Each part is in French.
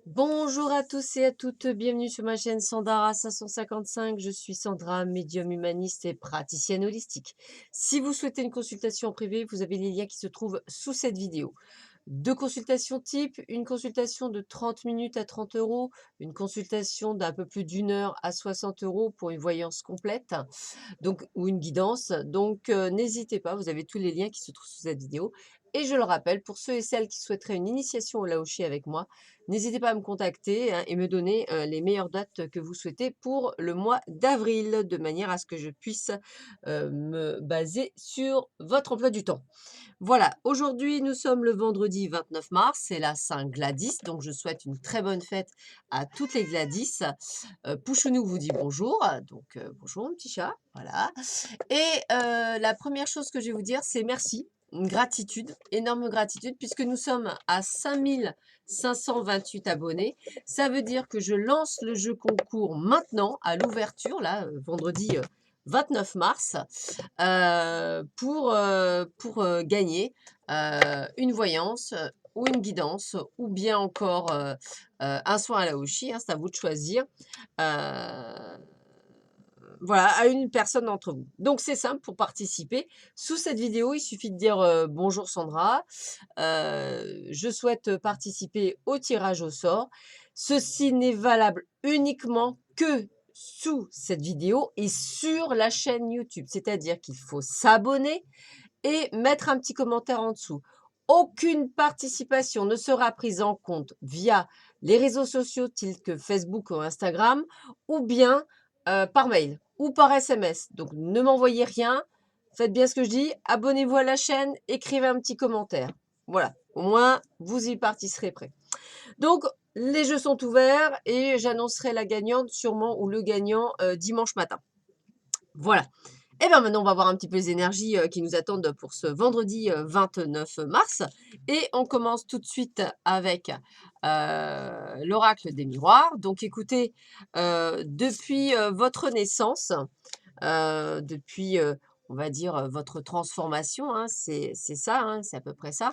Bonjour à tous et à toutes, bienvenue sur ma chaîne Sandara 555. Je suis Sandra, médium humaniste et praticienne holistique. Si vous souhaitez une consultation en privé, vous avez les liens qui se trouvent sous cette vidéo. Deux consultations type, une consultation de 30 minutes à 30 euros, une consultation d'un peu plus d'une heure à 60 euros pour une voyance complète, donc, ou une guidance. Donc, n'hésitez pas, vous avez tous les liens qui se trouvent sous cette vidéo. Et je le rappelle, pour ceux et celles qui souhaiteraient une initiation au Laoshi avec moi, n'hésitez pas à me contacter hein, et me donner les meilleures dates que vous souhaitez pour le mois d'avril, de manière à ce que je puisse me baser sur votre emploi du temps. Voilà, aujourd'hui nous sommes le vendredi 29 mars, c'est la Saint Gladys, donc je souhaite une très bonne fête à toutes les Gladys. Pouchounou vous dit bonjour, donc bonjour mon petit chat, voilà. Et la première chose que je vais vous dire, c'est merci, une gratitude, énorme gratitude, puisque nous sommes à 5 528 abonnés. Ça veut dire que je lance le jeu concours maintenant, à l'ouverture, là, vendredi 29 mars, pour gagner une voyance ou une guidance, ou bien encore un soin à la Hoshi, hein, c'est à vous de choisir. Euh, voilà, à une personne d'entre vous. Donc c'est simple pour participer. Sous cette vidéo, il suffit de dire bonjour Sandra, je souhaite participer au tirage au sort. Ceci n'est valable uniquement que sous cette vidéo et sur la chaîne YouTube. C'est-à-dire qu'il faut s'abonner et mettre un petit commentaire en dessous. Aucune participation ne sera prise en compte via les réseaux sociaux tels que Facebook ou Instagram ou bien par mail ou par SMS. Donc ne m'envoyez rien, faites bien ce que je dis, abonnez-vous à la chaîne, écrivez un petit commentaire. Voilà, au moins vous y participerez prêt. Donc les jeux sont ouverts et j'annoncerai la gagnante sûrement ou le gagnant dimanche matin. Voilà. Et bien maintenant, on va voir un petit peu les énergies qui nous attendent pour ce vendredi 29 mars. Et on commence tout de suite avec l'oracle des miroirs. Donc écoutez, depuis votre naissance, depuis, on va dire, votre transformation, hein, c'est ça, hein, c'est à peu près ça.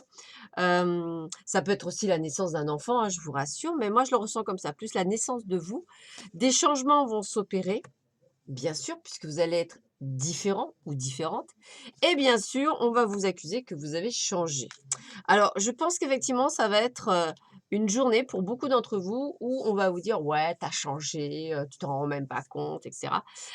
Ça peut être aussi la naissance d'un enfant, hein, je vous rassure, mais moi je le ressens comme ça, plus la naissance de vous. Des changements vont s'opérer. Bien sûr, puisque vous allez être différent ou différente. Et bien sûr, on va vous accuser que vous avez changé. Alors, je pense qu'effectivement, ça va être une journée pour beaucoup d'entre vous où on va vous dire, ouais, t'as changé, tu t'en rends même pas compte, etc.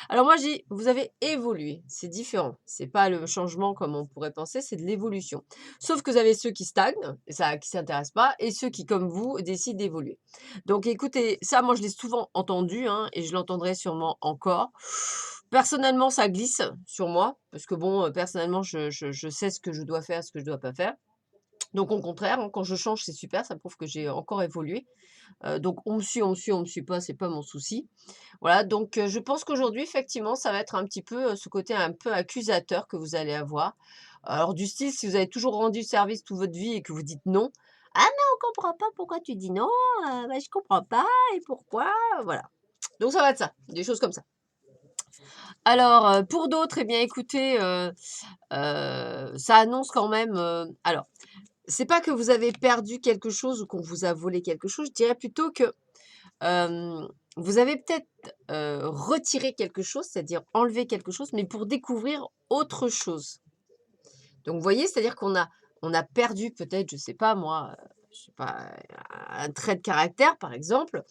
Alors moi, je dis, vous avez évolué. C'est différent. C'est pas le changement comme on pourrait penser, c'est de l'évolution. Sauf que vous avez ceux qui stagnent, et ça, qui s'intéressent pas, et ceux qui, comme vous, décident d'évoluer. Donc, écoutez, ça, moi, je l'ai souvent entendu, hein, et je l'entendrai sûrement encore. Personnellement, ça glisse sur moi, parce que bon, personnellement, je sais ce que je dois faire, ce que je dois pas faire. Donc au contraire, hein, quand je change, c'est super, ça prouve que j'ai encore évolué. Donc on me suit pas, c'est pas mon souci. Voilà, donc je pense qu'aujourd'hui, effectivement, ça va être un petit peu, ce côté un peu accusateur que vous allez avoir. Alors du style, si vous avez toujours rendu service toute votre vie et que vous dites non: «Ah mais on comprend pas pourquoi tu dis non, bah, je comprends pas et pourquoi?» Voilà. Donc ça va être ça, des choses comme ça. Alors, pour d'autres, eh bien écoutez, ça annonce quand même, alors c'est pas que vous avez perdu quelque chose ou qu'on vous a volé quelque chose, je dirais plutôt que, vous avez peut-être, retiré quelque chose, c'est-à-dire enlevé quelque chose, mais pour découvrir autre chose. Donc vous voyez, c'est-à-dire qu'on a perdu peut-être, je sais pas moi, je sais pas, un trait de caractère par exemple,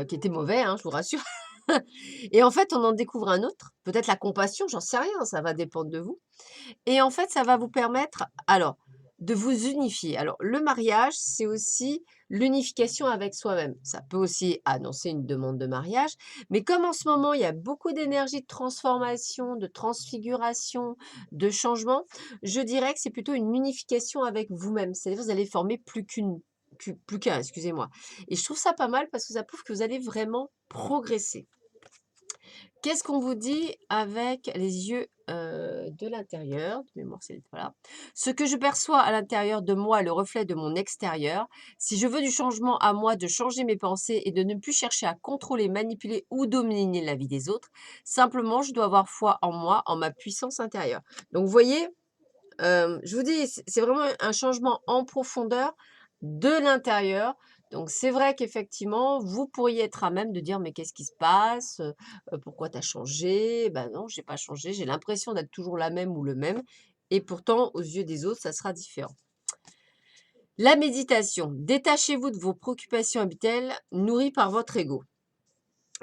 qui était mauvais, hein, je vous rassure. Et en fait, on en découvre un autre, peut-être la compassion, j'en sais rien, ça va dépendre de vous. Et en fait, ça va vous permettre, alors, de vous unifier. Alors, le mariage, c'est aussi l'unification avec soi-même. Ça peut aussi annoncer une demande de mariage, mais comme en ce moment, il y a beaucoup d'énergie de transformation, de transfiguration, de changement, je dirais que c'est plutôt une unification avec vous-même. C'est-à-dire, vous allez former plus qu'un, excusez-moi. Et je trouve ça pas mal parce que ça prouve que vous allez vraiment progresser. Qu'est-ce qu'on vous dit avec les yeux, de l'intérieur? De mémoire, c'est voilà. «Ce que je perçois à l'intérieur de moi est le reflet de mon extérieur. Si je veux du changement à moi, de changer mes pensées et de ne plus chercher à contrôler, manipuler ou dominer la vie des autres, simplement je dois avoir foi en moi, en ma puissance intérieure». Donc vous voyez, je vous dis, c'est vraiment un changement en profondeur de l'intérieur. Donc c'est vrai qu'effectivement, vous pourriez être à même de dire: «Mais qu'est-ce qui se passe? Pourquoi tu as changé?» Ben non, j'ai pas changé, j'ai l'impression d'être toujours la même ou le même et pourtant aux yeux des autres, ça sera différent. La méditation. Détachez-vous de vos préoccupations habituelles nourries par votre ego.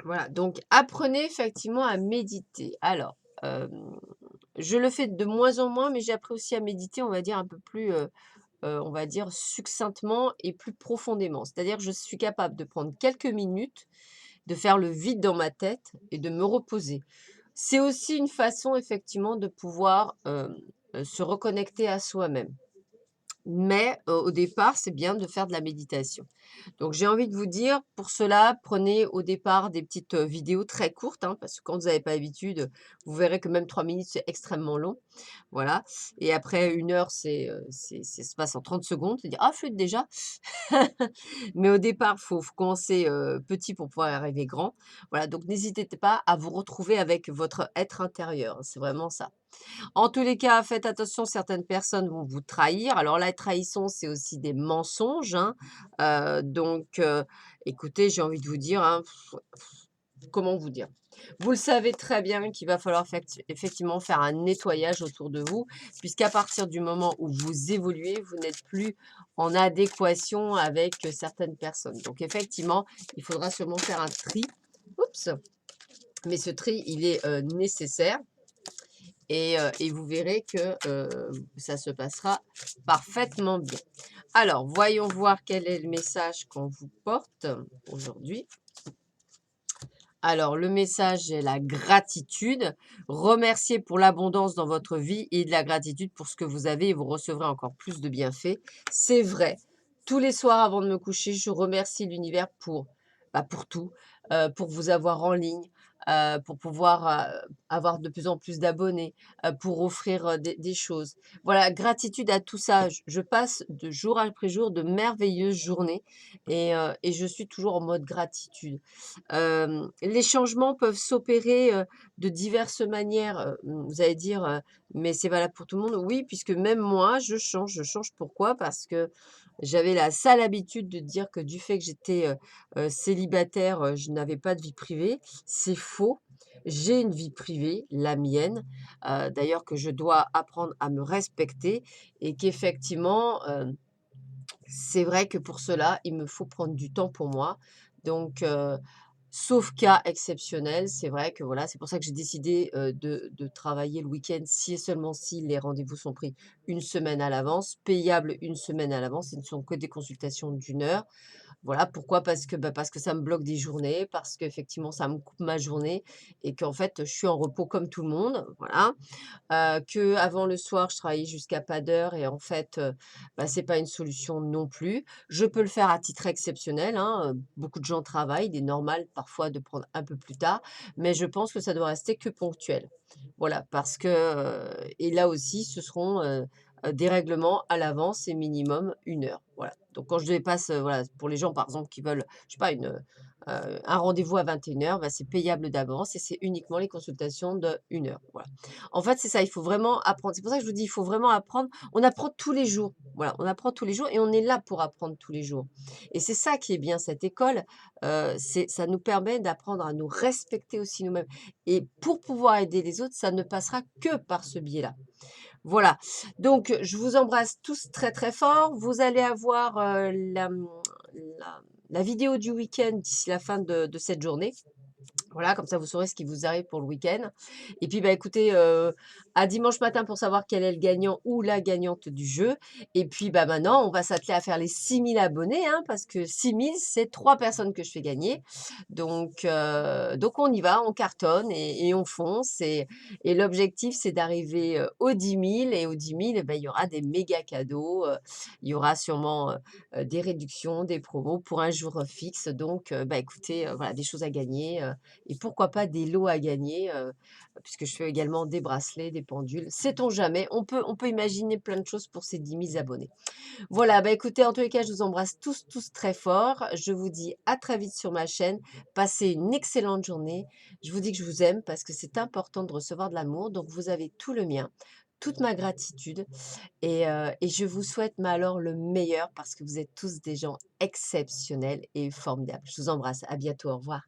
Voilà, donc apprenez effectivement à méditer. Alors, je le fais de moins en moins, mais j'ai appris aussi à méditer, on va dire un peu plus, on va dire succinctement et plus profondément. C'est-à-dire que je suis capable de prendre quelques minutes, de faire le vide dans ma tête et de me reposer. C'est aussi une façon effectivement de pouvoir, se reconnecter à soi-même. Mais, au départ, c'est bien de faire de la méditation. Donc j'ai envie de vous dire, pour cela, prenez au départ des petites, vidéos très courtes, hein, parce que quand vous n'avez pas l'habitude, vous verrez que même 3 minutes, c'est extrêmement long. Voilà et après 1 heure, ça se passe en 30 secondes. C'est dire: «Ah flûte déjà!» Mais au départ, faut commencer, petit pour pouvoir arriver grand. Voilà, donc n'hésitez pas à vous retrouver avec votre être intérieur, hein, c'est vraiment ça. En tous les cas, faites attention, certaines personnes vont vous trahir. Alors la trahison, c'est aussi des mensonges, hein. Écoutez, j'ai envie de vous dire, hein, comment vous dire? Vous le savez très bien qu'il va falloir effectivement faire un nettoyage autour de vous, puisqu'à partir du moment où vous évoluez, vous n'êtes plus en adéquation avec, certaines personnes. Donc effectivement, il faudra sûrement faire un tri. Oups! Mais ce tri, il est, nécessaire et vous verrez que, ça se passera parfaitement bien. Alors, voyons voir quel est le message qu'on vous porte aujourd'hui. Alors, le message est la gratitude. Remerciez pour l'abondance dans votre vie et de la gratitude pour ce que vous avez et vous recevrez encore plus de bienfaits. C'est vrai. Tous les soirs avant de me coucher, je remercie l'univers pour tout, pour vous avoir en ligne, pour pouvoir avoir de plus en plus d'abonnés, pour offrir des choses. Voilà, gratitude à tout ça. Je passe de jour après jour de merveilleuses journées et je suis toujours en mode gratitude. Les changements peuvent s'opérer, de diverses manières, vous allez dire, «Mais c'est valable pour tout le monde?» Oui, puisque même moi, je change. Je change pourquoi? Parce que j'avais la sale habitude de dire que du fait que j'étais, célibataire, je n'avais pas de vie privée. C'est faux. J'ai une vie privée, la mienne, d'ailleurs que je dois apprendre à me respecter et qu'effectivement, c'est vrai que pour cela, il me faut prendre du temps pour moi. Donc, sauf cas exceptionnel, c'est vrai que voilà, c'est pour ça que j'ai décidé, de travailler le week-end si et seulement si les rendez-vous sont pris une semaine à l'avance, payables une semaine à l'avance. Ce ne sont que des consultations d'1 heure. Voilà, pourquoi? Parce que ça me bloque des journées, parce qu'effectivement ça me coupe ma journée et qu'en fait, je suis en repos comme tout le monde, voilà. Qu'avant le soir, je travaillais jusqu'à pas d'heure et en fait, c'est pas une solution non plus. Je peux le faire à titre exceptionnel, hein, beaucoup de gens travaillent, il est normal parfois de prendre un peu plus tard, mais je pense que ça doit rester que ponctuel. Voilà, parce que, et là aussi, ce seront, des règlements à l'avance et minimum 1 heure, voilà. Donc quand je dépasse, voilà, pour les gens par exemple qui veulent, je sais pas, un rendez-vous à 21 heures, c'est payable d'avance et c'est uniquement les consultations d'1 heure, voilà. En fait, c'est ça, il faut vraiment apprendre. C'est pour ça que je vous dis, il faut vraiment apprendre. On apprend tous les jours. Voilà, on apprend tous les jours et on est là pour apprendre tous les jours. Et c'est ça qui est bien, cette école, ça nous permet d'apprendre à nous respecter aussi nous-mêmes. Et pour pouvoir aider les autres, ça ne passera que par ce biais-là. Voilà. Donc, je vous embrasse tous très très fort. Vous allez avoir la, la vidéo du week-end d'ici la fin de cette journée. Voilà, comme ça vous saurez ce qui vous arrive pour le week-end. Et puis, écoutez, à dimanche matin pour savoir quel est le gagnant ou la gagnante du jeu. Et puis, maintenant, on va s'atteler à faire les 6 000 abonnés, hein, parce que 6 000, c'est 3 personnes que je fais gagner. Donc on y va, on cartonne et on fonce. Et l'objectif, c'est d'arriver aux 10 000. Et aux 10 000, il y aura des méga cadeaux. Il y aura sûrement des réductions, des promos pour un jour fixe. Donc, écoutez, voilà, des choses à gagner. Et pourquoi pas des lots à gagner, puisque je fais également des bracelets, des pendules. Sait-on jamais? On peut imaginer plein de choses pour ces 10 000 abonnés. Voilà, écoutez, en tous les cas, je vous embrasse tous, tous très fort. Je vous dis à très vite sur ma chaîne. Passez une excellente journée. Je vous dis que je vous aime parce que c'est important de recevoir de l'amour, donc vous avez tout le mien. toute ma gratitude et je vous souhaite, mais alors le meilleur parce que vous êtes tous des gens exceptionnels et formidables. Je vous embrasse. À bientôt. Au revoir.